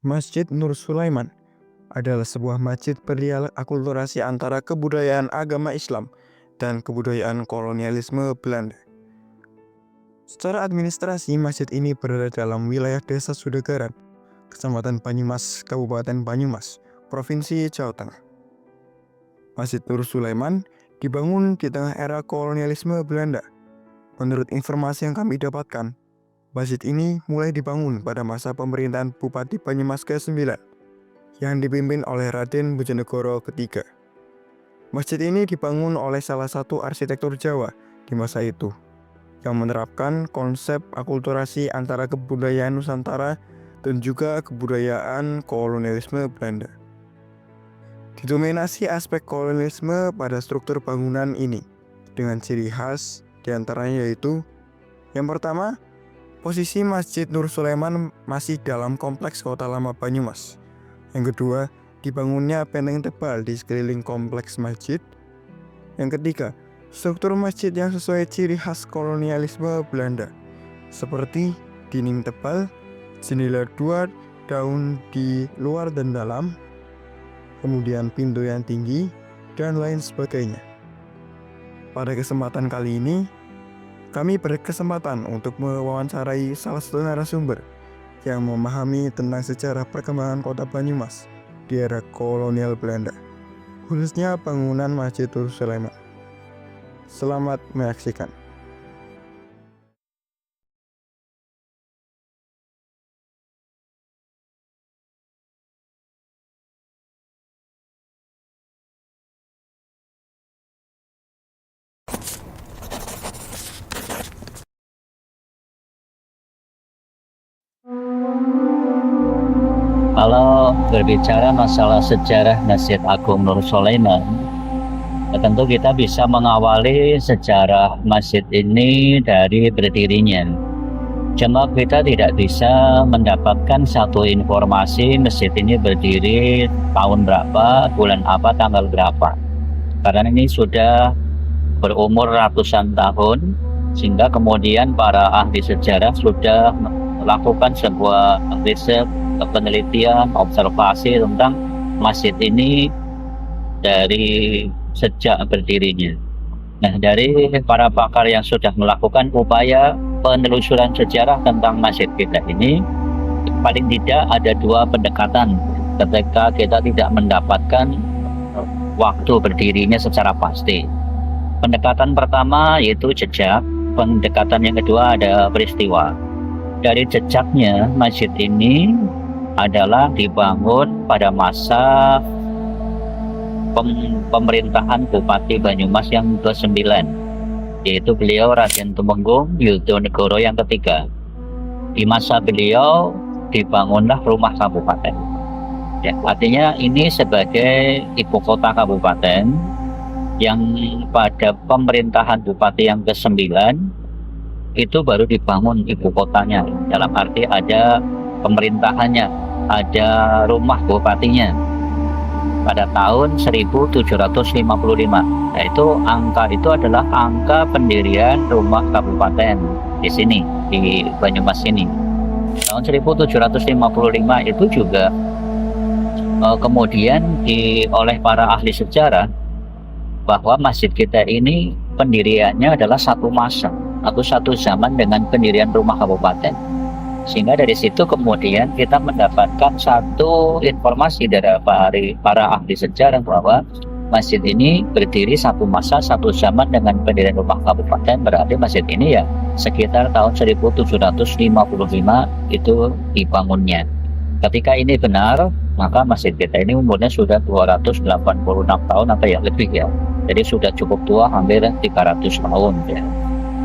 Masjid Nur Sulaiman adalah sebuah masjid berakulturasi antara kebudayaan agama Islam dan kebudayaan kolonialisme Belanda. Secara administrasi, masjid ini berada dalam wilayah Desa Sudegaran, Kecamatan Banyumas, Kabupaten Banyumas, Provinsi Jawa Tengah. Masjid Nur Sulaiman dibangun di tengah era kolonialisme Belanda. Menurut informasi yang kami dapatkan, masjid ini mulai dibangun pada masa pemerintahan Bupati Banyumas ke-9 yang dipimpin oleh Raden Bojonegoro III. Masjid ini dibangun oleh salah satu arsitektur Jawa di masa itu yang menerapkan konsep akulturasi antara kebudayaan Nusantara dan juga kebudayaan kolonialisme Belanda. Didominasi aspek kolonialisme pada struktur bangunan ini dengan ciri khas diantaranya yaitu yang pertama, posisi Masjid Nur Sulaiman masih dalam kompleks Kota Lama Banyumas. Yang kedua, dibangunnya benteng tebal di sekeliling kompleks masjid. Yang ketiga, struktur masjid yang sesuai ciri khas kolonialisme Belanda, seperti dinding tebal, jendela 2 daun di luar dan dalam, kemudian pintu yang tinggi, dan lain sebagainya. Pada kesempatan kali ini, kami berkesempatan untuk mewawancarai salah satu narasumber yang memahami tentang sejarah perkembangan kota Banyumas di era kolonial Belanda, khususnya bangunan Masjid Nur Sulaiman. Selamat menyaksikan. Kalau berbicara masalah sejarah Masjid Agung Nur Sulaiman, tentu kita bisa mengawali sejarah masjid ini dari berdirinya. Cuma kita tidak bisa mendapatkan satu informasi masjid ini berdiri tahun berapa, bulan apa, tanggal berapa. Karena ini sudah berumur ratusan tahun, sehingga kemudian para ahli sejarah sudah melakukan sebuah riset, penelitian, observasi tentang masjid ini dari sejak berdirinya. Nah, dari para pakar yang sudah melakukan upaya penelusuran sejarah tentang masjid kita ini, paling tidak ada dua pendekatan ketika kita tidak mendapatkan waktu berdirinya secara pasti. Pendekatan pertama yaitu jejak, pendekatan yang kedua ada peristiwa. Dari jejaknya, masjid ini adalah dibangun pada masa pemerintahan Bupati Banyumas yang ke-9, yaitu beliau Raden Tumenggung Yudonegoro yang ketiga. Di masa beliau dibangunlah rumah kabupaten. Ya, artinya ini sebagai ibu kota kabupaten yang pada pemerintahan Bupati yang ke-9 itu baru dibangun ibu kotanya. Dalam arti ada pemerintahannya, ada rumah bupatinya pada tahun 1755. Nah, angka itu adalah angka pendirian rumah kabupaten di sini, di Banyumas ini. Tahun 1755 itu juga kemudian oleh para ahli sejarah bahwa masjid kita ini pendiriannya adalah satu masa atau satu zaman dengan pendirian rumah kabupaten. Sehingga dari situ kemudian kita mendapatkan satu informasi dari para ahli sejarah bahwa masjid ini berdiri satu masa, satu zaman dengan pendirian rumah kabupaten. Berarti masjid ini ya sekitar tahun 1755 itu dibangunnya. Ketika ini benar, maka masjid kita ini umurnya sudah 286 tahun atau ya lebih ya. Jadi sudah cukup tua, hampir 300 tahun ya.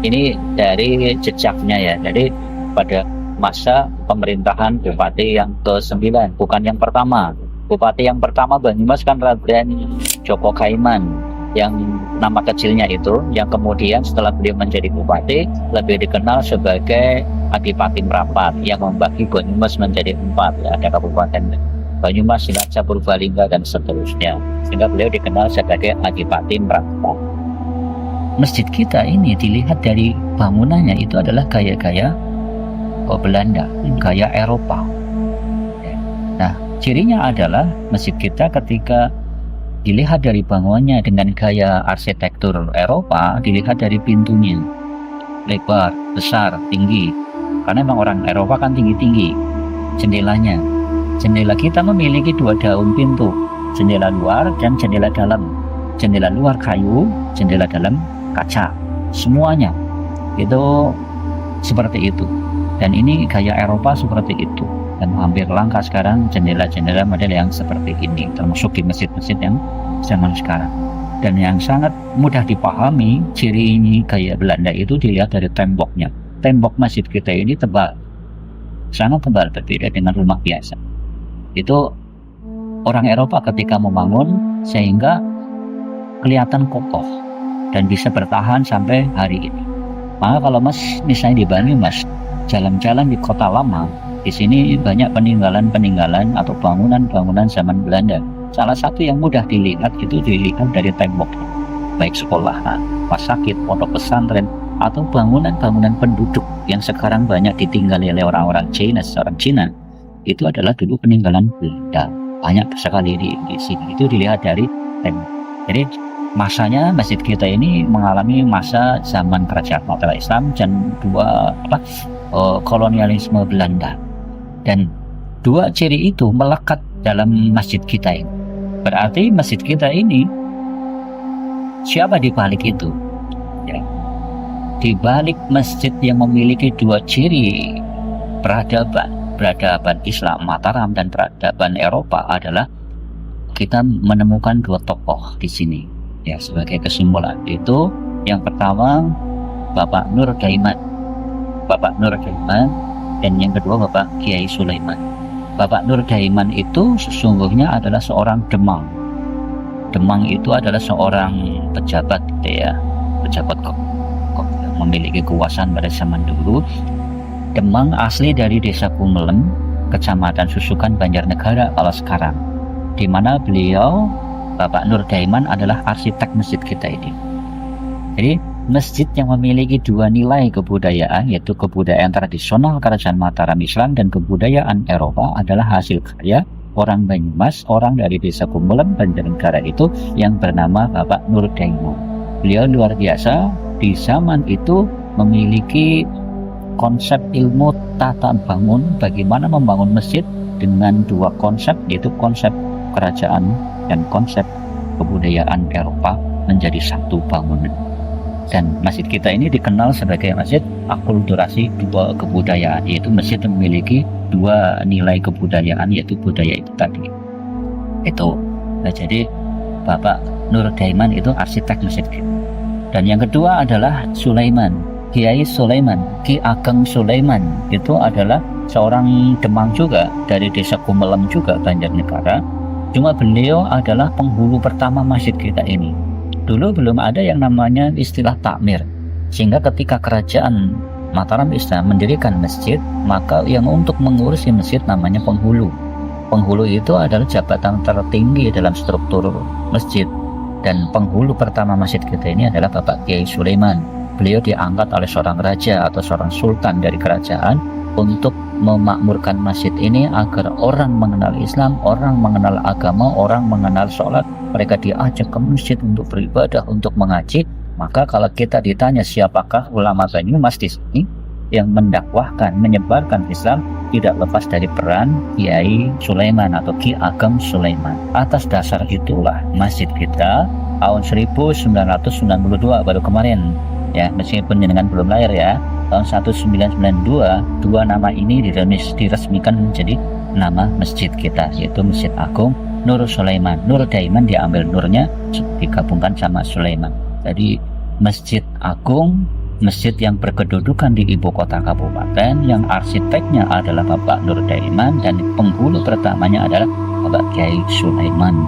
Ini dari jejaknya ya. Jadi pada masa pemerintahan Bupati yang ke-9, bukan yang pertama. Bupati yang pertama Banyumas kan Raden Joko Kaiman, yang nama kecilnya itu, yang kemudian setelah beliau menjadi bupati lebih dikenal sebagai Adipati Merapat, yang membagi Banyumas menjadi 4 ya, ada Kabupaten Banyumas, Cilacap, Purbalingga dan seterusnya, sehingga beliau dikenal sebagai Adipati Merapat. Masjid kita ini dilihat dari bangunannya itu adalah gaya-gaya Belanda, gaya Eropa. Nah, cirinya adalah masjid kita ketika dilihat dari bangunannya dengan gaya arsitektur Eropa, dilihat dari pintunya, lebar, besar, tinggi. Karena memang orang Eropa kan tinggi-tinggi. Jendelanya, jendela kita memiliki 2 daun pintu, jendela luar dan jendela dalam. Jendela luar kayu, jendela dalam kaca. Semuanya itu seperti itu. Dan ini gaya Eropa seperti itu. Dan hampir langka sekarang jendela-jendela model yang seperti ini, termasuk di masjid-masjid yang zaman sekarang. Dan yang sangat mudah dipahami, ciri ini gaya Belanda itu dilihat dari temboknya. Tembok masjid kita ini tebal, sangat tebal, berbeda dengan rumah biasa. Itu orang Eropa ketika membangun sehingga kelihatan kokoh dan bisa bertahan sampai hari ini. Maka kalau Mas misalnya di Bali, Mas jalan-jalan di kota lama, di sini banyak peninggalan-peninggalan atau bangunan-bangunan zaman Belanda. Salah satu yang mudah dilihat itu dilihat dari tembok, baik sekolahan, rumah sakit, pondok pesantren, atau bangunan-bangunan penduduk yang sekarang banyak ditinggali oleh orang-orang Cina. Orang Cina itu adalah dulu peninggalan Belanda, banyak sekali di sini. Itu dilihat dari tembok. Jadi masanya masjid kita ini mengalami masa zaman kerajaan Mataram Islam dan kolonialisme Belanda. Dan 2 ciri itu melekat dalam masjid kita ini. Berarti masjid kita ini, siapa di balik itu? Ya. Di balik masjid yang memiliki 2 ciri peradaban Islam Mataram dan peradaban Eropa adalah kita menemukan 2 tokoh di sini. Ya, sebagai kesimpulan itu, yang pertama Bapak Nur Daiman, dan yang kedua Bapak Kiai Sulaiman. Bapak Nur Daiman itu sesungguhnya adalah seorang Demang. Demang itu adalah seorang pejabat, pejabat yang memiliki kekuasaan pada zaman dulu. Demang asli dari desa Gumelem, kecamatan Susukan, Banjarnegara kalau sekarang, di mana beliau Bapak Nur Daiman adalah arsitek masjid kita ini. Jadi masjid yang memiliki 2 nilai kebudayaan, yaitu kebudayaan tradisional kerajaan Mataram Islam dan kebudayaan Eropa, adalah hasil karya orang Banyumas, orang dari desa Gumelem, Banjarnegara itu, yang bernama Bapak Nur Daiman. Beliau luar biasa, di zaman itu memiliki konsep ilmu tata bangun, bagaimana membangun masjid dengan 2 konsep, yaitu konsep kerajaan dan konsep kebudayaan Eropa menjadi satu bangunan. Dan masjid kita ini dikenal sebagai masjid akulturasi 2 kebudayaan, yaitu masjid yang memiliki 2 nilai kebudayaan, yaitu budaya itu tadi. Itu. Nah, jadi Bapak Nur Daiman itu arsitek masjid kita. Dan yang kedua adalah Sulaiman, Kiai Sulaiman, Ki Ageng Sulaiman. Itu adalah seorang Demang juga, dari desa Gumelem juga, Banjarnegara. Cuma beliau adalah penghulu pertama masjid kita ini. Dulu belum ada yang namanya istilah takmir, sehingga ketika kerajaan Mataram Islam mendirikan masjid, maka yang untuk mengurusi masjid namanya penghulu. Penghulu itu adalah jabatan tertinggi dalam struktur masjid. Dan penghulu pertama masjid kita ini adalah Bapak Kiai Sulaiman. Beliau diangkat oleh seorang raja atau seorang sultan dari kerajaan untuk memakmurkan masjid ini agar orang mengenal Islam, orang mengenal agama, orang mengenal sholat. Mereka diajak ke masjid untuk beribadah, untuk mengaji. Maka kalau kita ditanya siapakah ulama Banyumas di sini yang mendakwahkan, menyebarkan Islam, tidak lepas dari peran Kiai Sulaiman atau Ki Ageng Sulaiman. Atas dasar itulah masjid kita tahun 1992 baru kemarin, ya, meskipun dengan belum lahir ya, tahun 1992, 2 nama ini diresmikan menjadi nama masjid kita, yaitu Masjid Agung Nur Sulaiman. Nur Daiman diambil nurnya, digabungkan sama Sulaiman. Jadi Masjid Agung, masjid yang berkedudukan di ibu kota kabupaten, yang arsiteknya adalah Bapak Nur Daiman dan penghulu pertamanya adalah Bapak Kiai Sulaiman.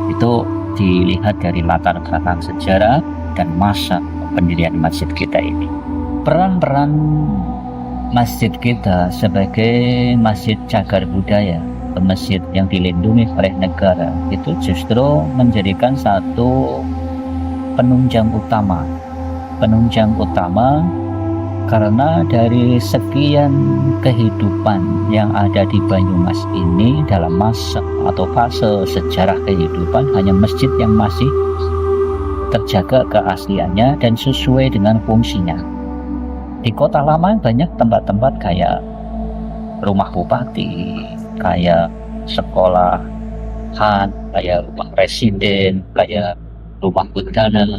Itu dilihat dari latar belakang sejarah dan masa pendirian masjid kita ini. Peran-peran masjid kita sebagai masjid cagar budaya, masjid yang dilindungi oleh negara, itu justru menjadikan satu penunjang utama Karena dari sekian kehidupan yang ada di Banyumas ini dalam masa atau fase sejarah kehidupan, hanya masjid yang masih terjaga keasliannya dan sesuai dengan fungsinya. Di Kota Lama banyak tempat-tempat kayak rumah bupati, kayak sekolahan, kayak rumah presiden, kayak rumah bencana,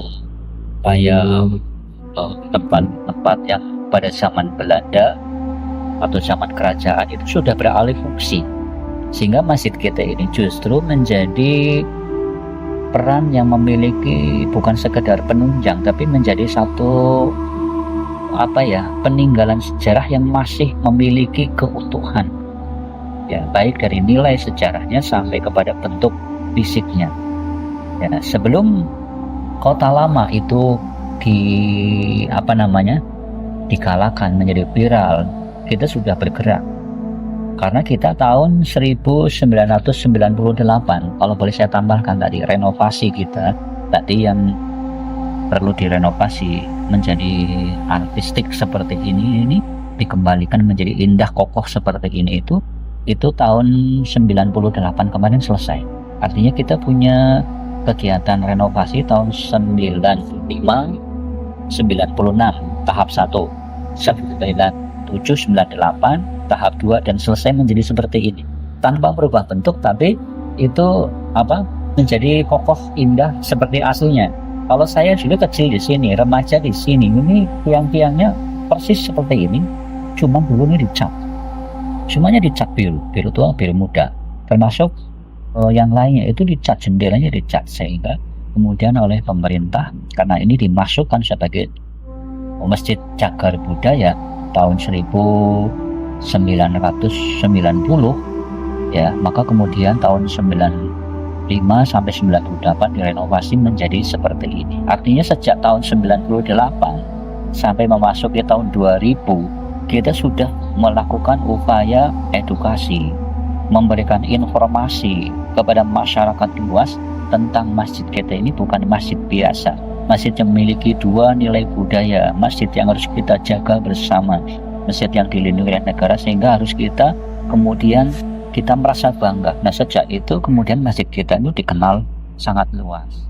kayak tempat-tempat yang pada zaman Belanda atau zaman kerajaan itu sudah beralih fungsi, sehingga masjid kita ini justru menjadi peran yang memiliki bukan sekedar penunjang, tapi menjadi satu peninggalan sejarah yang masih memiliki keutuhan, ya, baik dari nilai sejarahnya sampai kepada bentuk fisiknya. Ya, sebelum Kota Lama itu dikalahkan menjadi viral, kita sudah bergerak. Karena kita tahun 1998, kalau boleh saya tambahkan tadi, renovasi kita tadi yang perlu direnovasi menjadi artistik seperti ini dikembalikan menjadi indah kokoh seperti ini, itu tahun 98 kemarin selesai. Artinya kita punya kegiatan renovasi tahun 95, 96 tahap 1, 97, 98 tahap 2, dan selesai menjadi seperti ini tanpa berubah bentuk, tapi itu menjadi kokoh indah seperti aslinya. Kalau saya dulu kecil di sini, remaja di sini, ini tiang-tiangnya persis seperti ini, cuma dulu ini dicat, semuanya dicat biru tua, biru muda, termasuk yang lainnya itu dicat, jendelanya dicat, sehingga kemudian oleh pemerintah, karena ini dimasukkan sebagai masjid cagar budaya tahun 1990, ya, maka kemudian tahun 95 sampai 98 direnovasi menjadi seperti ini. Artinya sejak tahun 98 sampai memasuki tahun 2000 kita sudah melakukan upaya edukasi, memberikan informasi kepada masyarakat luas tentang masjid kita ini bukan masjid biasa, masjid yang memiliki dua nilai budaya, masjid yang harus kita jaga bersama, masjid yang dilindungi oleh negara, sehingga harus kita kemudian kita merasa bangga. Nah, sejak itu kemudian masjid kita itu dikenal sangat luas.